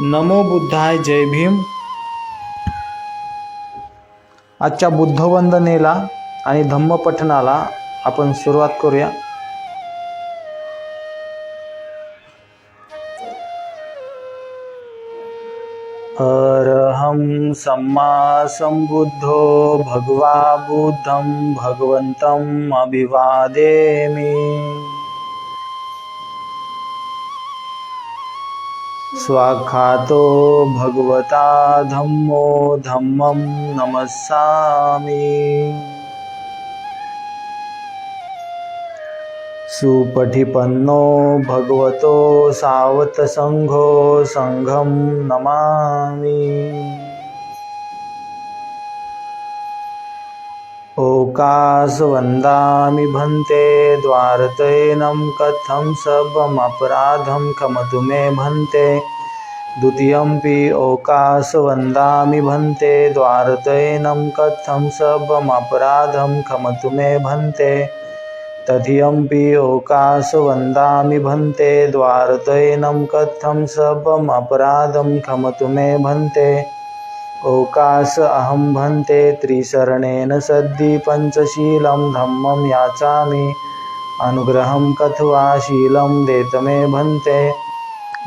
नमो बुद्धाय, जय भीम. आजच्या बुद्धवंदनेला आणि धम्मपठणाला आपण सुरुवात करूया. अरहं सम्मा संबुद्धो भगवा बुद्धं भगवन्तम् अभिवादेमि. स्वाख्यातो भगवता धम्मो धम्मं नमस्सामि. सुपठिपन्नो भगवतो सावत संघो संघं नमामि. ओकास वंदामि भन्ते द्वारतैनं कथं सबमपराधं क्षमतु मे भन्ते. द्वितीयंपि ओकास वंदामि भन्ते द्वारतैनं कथं सबमपराधं क्षमतु मे भन्ते. तृतीयंपि ओकास वंदामि भन्ते द्वारतैनं कथं सबमपराधं क्षमतु मे भन्ते. ओकास अहं भन्ते त्रिशरणेन सद्धि पंचशीलं धम्मं याचामि. अनुग्रहं कथवा शीलं देत मे भन्ते.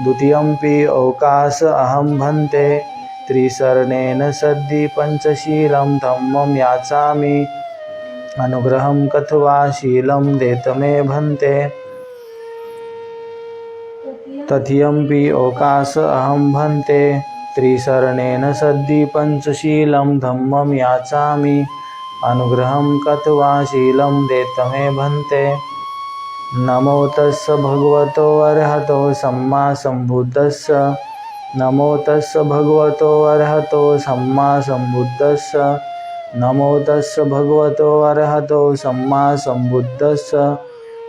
द्वितीयंपि ओकास अहं भन्ते त्रिशरणेन सद्धि पंचशीलं धम्मं याचामि. अनुग्रहं कथवा शीलं देत मे भन्ते. तृतीयंपि ओकास अहं भन्ते त्रिशरणेन सद्धि पंचशीलं धम्मं याचामि. अनुग्रहं कथवा शीलं देत मे भन्ते. नमो तस्स भगवतो अरहतो सम्मा सम्बुद्धस्स. नमो तस्स भगवतो अरहतो सम्मा सम्बुद्धस्स. नमो तस्स भगवतो अरहतो सम्मा सम्बुद्धस्स.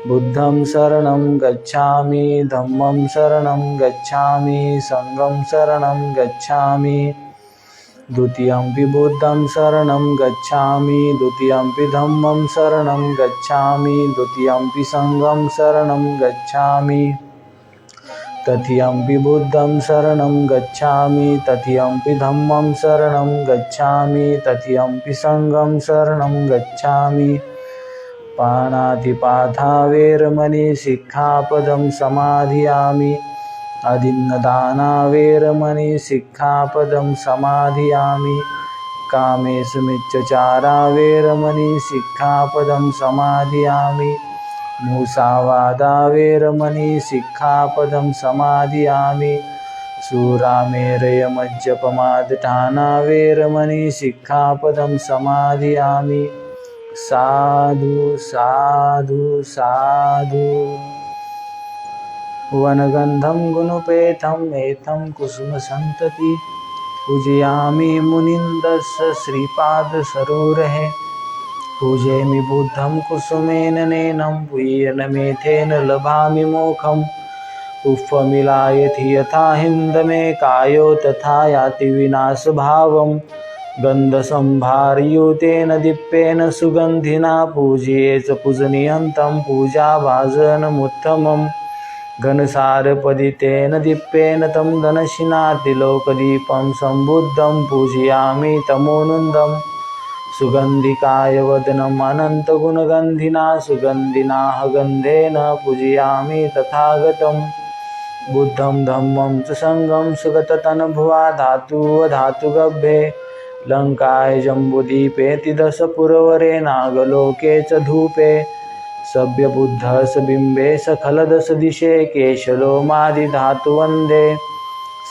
बुद्धं शरणं गच्छामि, धम्मं शरणं गच्छामि, संघं शरणं गच्छामि. द्वितीयंपि बुद्धं शरणं गच्छामि, द्वितीयंपि धम्मं शरणं गच्छामि, द्वितीयंपि संघं शरणं गच्छामि. तृतीयंपि बुद्धं शरणं गच्छामि, तृतीयंपि धम्मं शरणं गच्छामि, तृतीयंपि संघं शरणं गच्छामि. पाणातिपाथा वेरमणि सिक्खापदं समाधियामि. अदिन्नदाना वेरमणि सिक्खापदं समाधियामि. कामेषु मिच्छचारा वेरमणि सिक्खापदं समाधियामि. मुसावादा वेरमणि सिक्खापदं समाधियामि. शूरामेरयमज्जपमादठाना वेरमणि सिक्खापदं समाधियामि. साधु साधु साधु. वनगंधं गुणपेतं एतं कुसुमसन्तति. पूजयामि मुनिन्दस्य श्रीपादसरोरहे. पूजयामि बुद्धं कुसुमेन नैनं पुय्यनमेतेन लभामि मोक्षं. पुष्पमिलायति यथा हिन्दमे कायो तथा याति विनाशभावम्. गन्धसंभारयुतेन दीप्तेन सुगन्धिना पूजये च पूजनीयं तं पूजाभाजनमुत्तमम्. घनसारपदितेन दीप्तेन तं धनशिनातिलोकदीपं सम्बुद्धं पूजयामि तमोनन्दम्. सुगन्धिकाय वदनम् अनन्तगुणगन्धिना सुगन्धिनाः गन्धेन पूजयामि तथागतम्. बुद्धं धम्मं च संघं सुगततनुभुवा धातुवधातुगभ्ये. लङ्काय जम्बुदीपेति दशपुरवरे नागलोके च धूपे. सभ्यबुद्धः स बिम्बे सखलदशदिशे केशलोमादिधातुवन्दे.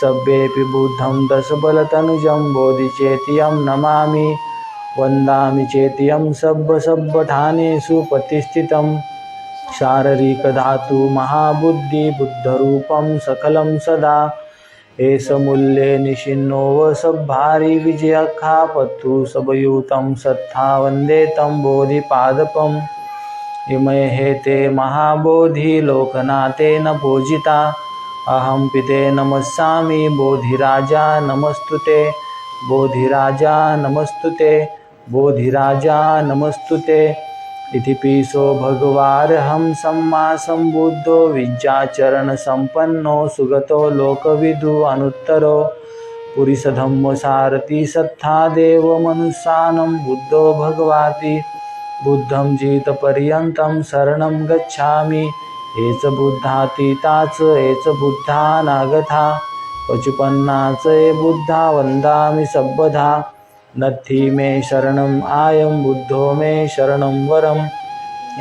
सभ्येऽपि बुद्धं दशबलतनुजं बोधिचेत्यं नमामि. वन्दामि चेत्यं सब्बठानेषु प्रतिष्ठितं. शारीरिकधातु महाबुद्धि बुद्धरूपं सकलं सदा. एष मूल्ये निशिन्नोव सब्भारि विजयखापत्तु सबयुतं सत्था वन्दे तं बोधिपादपम्. इमे हेते महाबोधि लोकनाथेन पूजिता. अहं पिते नमस्सामि बोधिराजा नमस्तुते. बोधिराजा नमस्तुते. बोधिराजा नमस्तुते. इति पीसो भगवारहं सम्मा सम्बुद्धो विद्याचरण संपन्नो सुगतो लोकविदु अनुत्तरो पुरीसधम्म सारथी सत्था देव मनुष्यानं बुद्धो भगवाति बुद्धं जितपर्यन्तं शरणं गच्छामि हेच बुद्धातीताच हेच बुद्धानागथा पचुपन्नाच हे बुद्धा वंदामि सब्बधा नत्थी मे शरणं आयं बुद्धो मे शरणं वरम्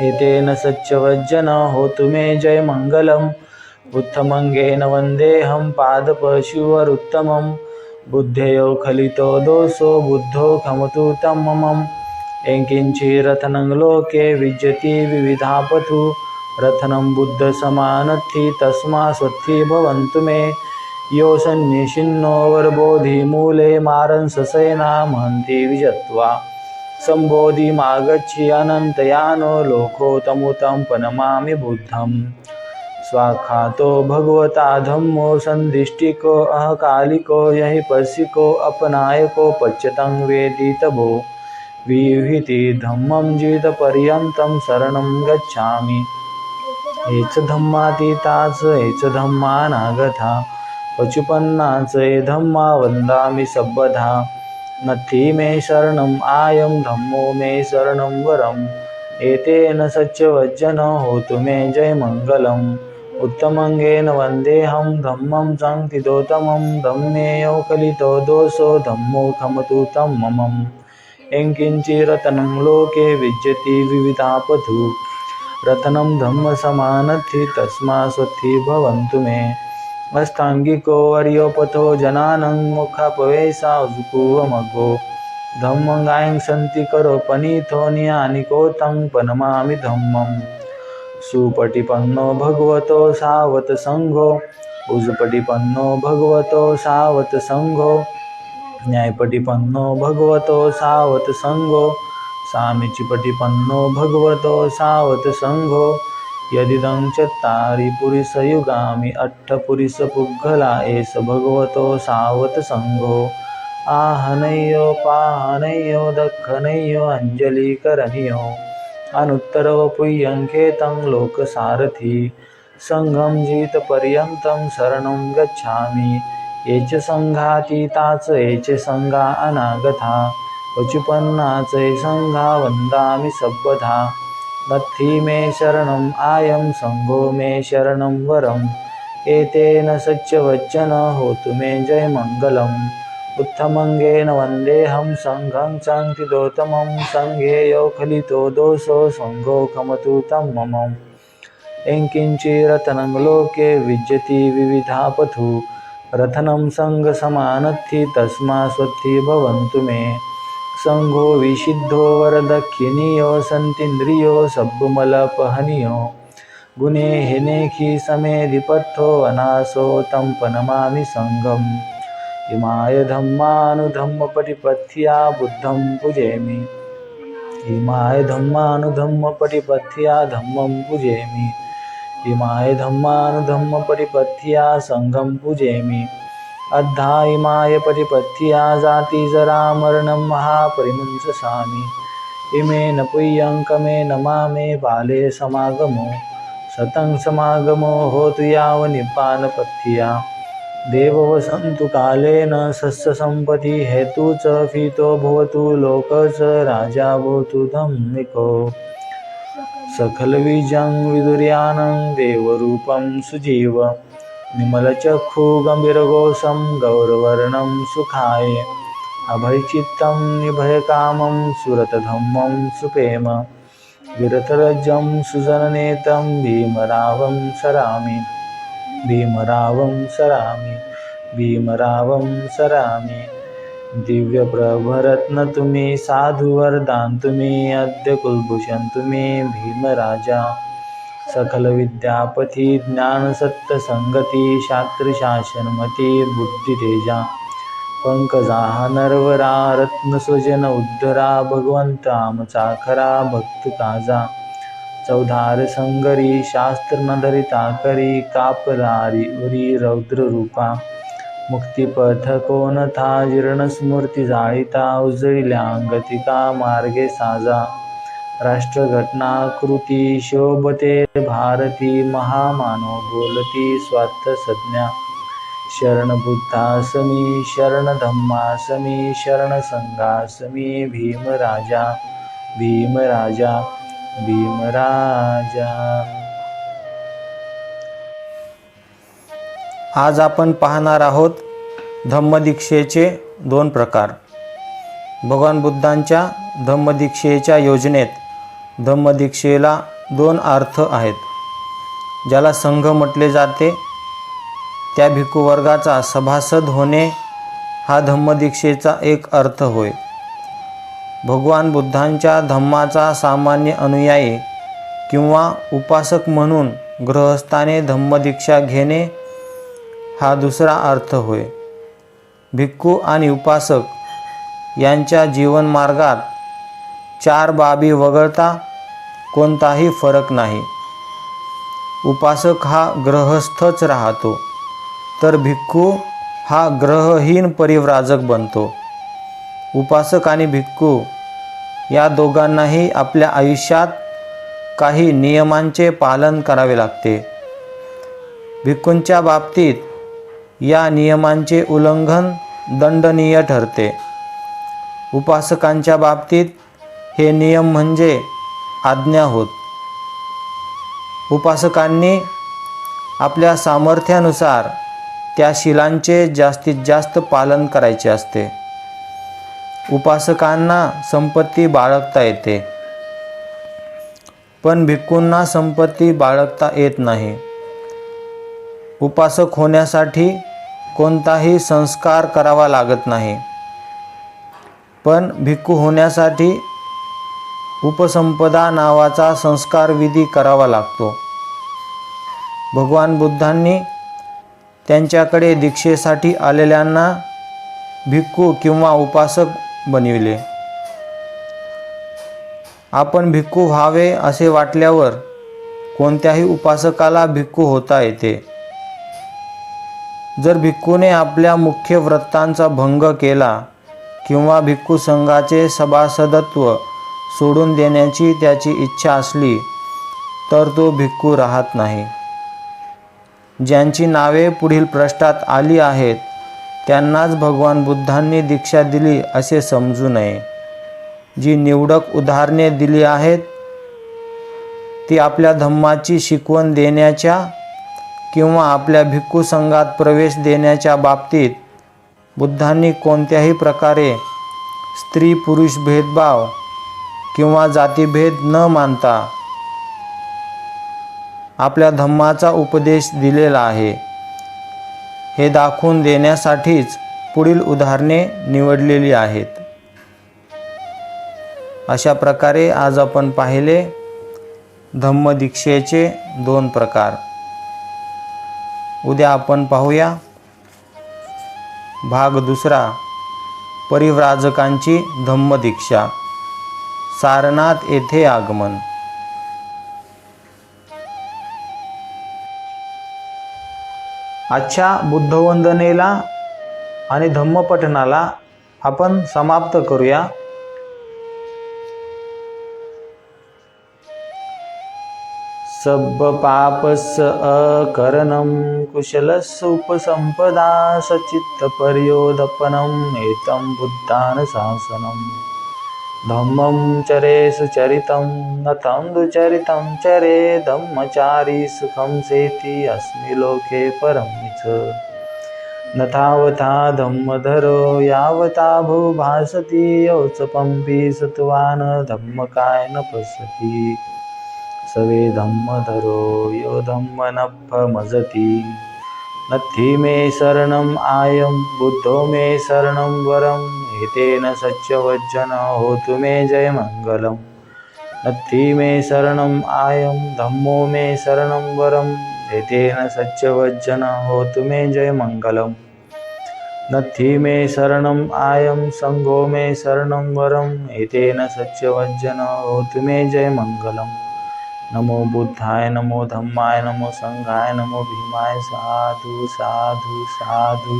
एतेन सच्चवज्जन होतु मे जय मंगलम् उत्तमंगेन वन्देऽहं पादपशुवरुत्तमम् बुद्धेयो खलितो दोषो बुद्धो खमतु तं ममम् एंकिंचिरत्नं लोके विद्यति विविधापथु रत्नं बुद्ध समानत्थि तस्मा स्वत्थि भवन्तु मे यो सन्निशिन्नो वरबोधि मूले मारंससेना महन्ति विजत्वा संबोधिमागच्छि अनन्तयानो लोकोतमुतं पनमामि बुद्धम् स्वाखातो भगवता धम्मो संदिष्टिको अहकालिको यहि पस्सिको अपनायको पच्यतं वेदितभो विहिति धम्मं जितपर्यन्तं शरणं गच्छामि हेच धम्मातीताच हेच धम्मानागथा पचुपन्नाच हे धम्मा वन्दामि सब्बधा नत्थी मे शरणं आयं धम्मो मे शरणं वरम् एतेन सच्चवज्जन होतु मे जय मंगलम् उत्तमंगेन वन्देऽहं धम्मं संस्थितोत्तमं धम्मेयो कलितो दोषो धम्मो खमतु तं ममम् एंकिंचिरत्नं लोके विद्यति विविधापथु रत्नं धम्म समानत्थि तस्मा स्वत्थि भवन्तु मे अष्टांगिको अर्योपथो जनानं मुखापवेशा जुकुवमगो धम्मंगायं सन्ति करो पनीथो नियानिको तं पनमामि धम्मम् सुपटिपन्नो भगवतो सावत संघो उजपटिपन्नो भगवतो सावत संघो न्यायपटिपन्नो भगवतो सावत संघो सामीचिपटिपन्नो भगवतो सावत संघो यदिदं चत्तारि पुरिसयुगामि अट्ठपुरिसपुग्गला एष भगवतो सावत संघो आहनयो पाहनयो दख्खनयो अंजलिकरणयो अनुत्तरो पुय्यंकेतं लोकसारथी संघं जितपर्यन्तं शरणं गच्छामि ये च संघातीताच ये च संघा अनागता पचुपन्नाच ये संघा वन्दामि सब्बधा नत्थी मे शरणं आयं संघो मे शरणं वरम् एतेन सच्चवज्जन होतु मे जय मंगलम् उत्तमंगेन वन्देऽहं संघं संस्थितोत्तमं संघेयो खलितो दोषो संघो खमतु तं ममम् एंकिंचिरत्नं लोके विद्यति विविधापथु रत्नं संघसमानत्थि तस्मा स्वत्थि भवन्तु मे संघो विशिद्धो वरदक्षिणीयो सन्तीन्द्रियो सब्बमलपहनियो गुणे हिनेखि समेधिपथो अनासो तं पनमामि संघम् इमाय धम्मानुधम्मपटिपथ्या बुद्धं पूजयामि इमाय धम्मानुधम्मपटिपथ्या धम्मं पूजयामि इमाय धम्मानुधम्मपटिपथ्या संघं पूजयामि अद्धा इमाय पटिपथ्या जातिजरामरणं महापरिमुञ्चसामि इमेन पुय्यङ्कमेन मामे बाले समागमो सतं समागमो होतु यावनिपानपथ्या देवो वसन्तु कालेन सस्यसम्पत्ति हेतु च फीतो भवतु लोक च राजा भवतु धम्मिको सकलबीजं विदुर्यानं देवरूपं सुजीव निमलचक्षु गम्भीरघोषं गौरवर्णं सुखाय अभयचित्तं निभयकामं सुरतधम्मं सुपेम विरतरजं सुजननेतं भीमरावं सरामि भीमरावं सरामि भीमरावं सरामि दिव्यप्रभरत्न तुम्ही साधुवरदान तुम्ही अद्य कुलभूषण तुम्ही भीमराजा सकल विद्यापती ज्ञानसत्य शास्त्रशासनमती बुद्धितेजा पंकजा नरवरा रत्नसुजन उद्धरा भगवंता मचाखरा भक्त काजा चौधार संगरी शास्त्र न धरिता करी कापरारी उरी रौद्र रूपा मुक्तिपथ कोण था जीर्ण स्मृती जाळीता उजळल्या गतिका मार्गे साजा राष्ट्रघटनाकृती शोभते भारती महामानव बोलती स्वार्थ संज्ञा शरण बुद्धासमी शरण धम्मासमी शरण संघासमी भीमराजा भीमराजा भीमराजा. आज आपण पाहणार आहोत धम्मदीक्षेचे 2 प्रकार. भगवान बुद्धांच्या धम्मदीक्षेच्या योजनेत धम्मदीक्षेला 2 अर्थ आहेत. ज्याला संघ म्हटले जाते त्या भिक्खू वर्गाचा सभासद होणे हा धम्मदीक्षेचा एक अर्थ होय. भगवान बुद्धांच्या धम्माचा सामान्य अनुयायी किंवा उपासक म्हणून गृहस्थाने धम्मदीक्षा घेणे हा दुसरा अर्थ होय. भिक्खू आणि उपासक यांच्या जीवनमार्गात 4 बाबी वगळता कोणताही फरक नाही. उपासक हा गृहस्थच राहतो तर भिक्खू हा ग्रहहीन परिव्राजक बनतो. उपासक आणि भिक्खू या दोघांनाही आपल्या आयुष्यात काही नियमांचे पालन करावे लागते. भिक्खूंच्या बाबतीत या नियमांचे उल्लंघन दंडनीय ठरते. उपासकांच्या बाबतीत हे नियम म्हणजे आज्ञा होत. उपासकांनी आपल्या सामर्थ्यानुसार त्या शीलांचे जास्तीत जास्त पालन करायचे असते. उपासकांना संपत्ती बाळगता येते पण भिक्खूंना संपत्ती बाळगता येत नाही. उपासक होण्यासाठी कोणताही संस्कार करावा लागत नाही पण भिक्खू होण्यासाठी उपसंपदा नावाचा संस्कार विधी करावा लागतो. भगवान बुद्धांनी त्यांच्याकडे दीक्षेसाठी आलेल्यांना भिक्खू किंवा उपासक बनविले. आपण भिक्खू व्हावे असे वाटल्यावर कोणत्याही उपासकाला भिक्खू होता येते. जर भिक्खूने आपल्या मुख्य व्रतांचा भंग केला किंवा भिक्खू संघाचे सभासदत्व सोडून देण्याची त्याची इच्छा असली तर तो भिक्खू राहत नाही. ज्यांची नावे पुढील पृष्ठात आली आहेत त्यांनाच भगवान बुद्धांनी दीक्षा दिली असे समजू नये. जी निवडक उदाहरणे दिली आहेत ती आपल्या धम्माची शिकवण देण्याच्या किंवा आपल्या भिक्खू संघात प्रवेश देण्याच्या बाबतीत बुद्धांनी कोणत्याही प्रकारे स्त्री पुरुष भेदभाव किंवा जातीभेद न मानता आपल्या धम्माचा उपदेश दिलेला आहे हे दाखवून देण्यासाठीच पुढील उदाहरणे निवडलेली आहेत. अशा प्रकारे आज आपण पाहिले धम्मदीक्षेचे 2 प्रकार. उद्या आपण पाहूया भाग 2 परिव्राजकांची धम्मदीक्षा सारनाथ येथे आगमन. आजच्या बुद्धवंदनेला आणि धम्मपठणाला आपण समाप्त करूया. सब्ब पापस्य अकरणं कुशलस्य उपसंपदा सचित्त पर्योदपनम् एतं बुद्धानुशासनम्. धम्मं चरे सुचरितं न तं दुचरितं चरे धम्मचारी सुखं सेति अस्मि लोके परं च. न तावता धम्मधरो यावता भूभासति यौचपंपि सत्वान धम्मकाय न पश्यति. सवे धम्मधरो यो धम्मनभ्भमजति. नत्थि मे शरणम् आयं बुद्धो मे शरणं वरम् एतेन सच्चवज्जन होतु मे जय मंगलम्. नत्थि मे शरणम् आयं धम्मो मे शरणं वरम् एतेन सच्चवज्जन होतु मे जय मंगलम्. नत्थि मे शरणम् आयं संघो मे शरणं वरम् एतेन सच्चवज्जन होतु मे जय मंगलम्. नमो बुद्धाय नमो धम्माय नमो संघाय नमो भीमाय. साधु साधु साधु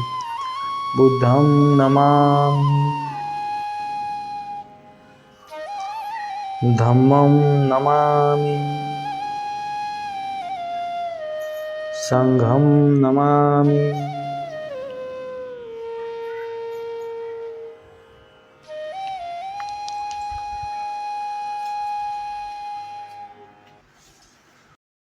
बुद्धं नमामि. धम्मं नमामि, संघं नमामि।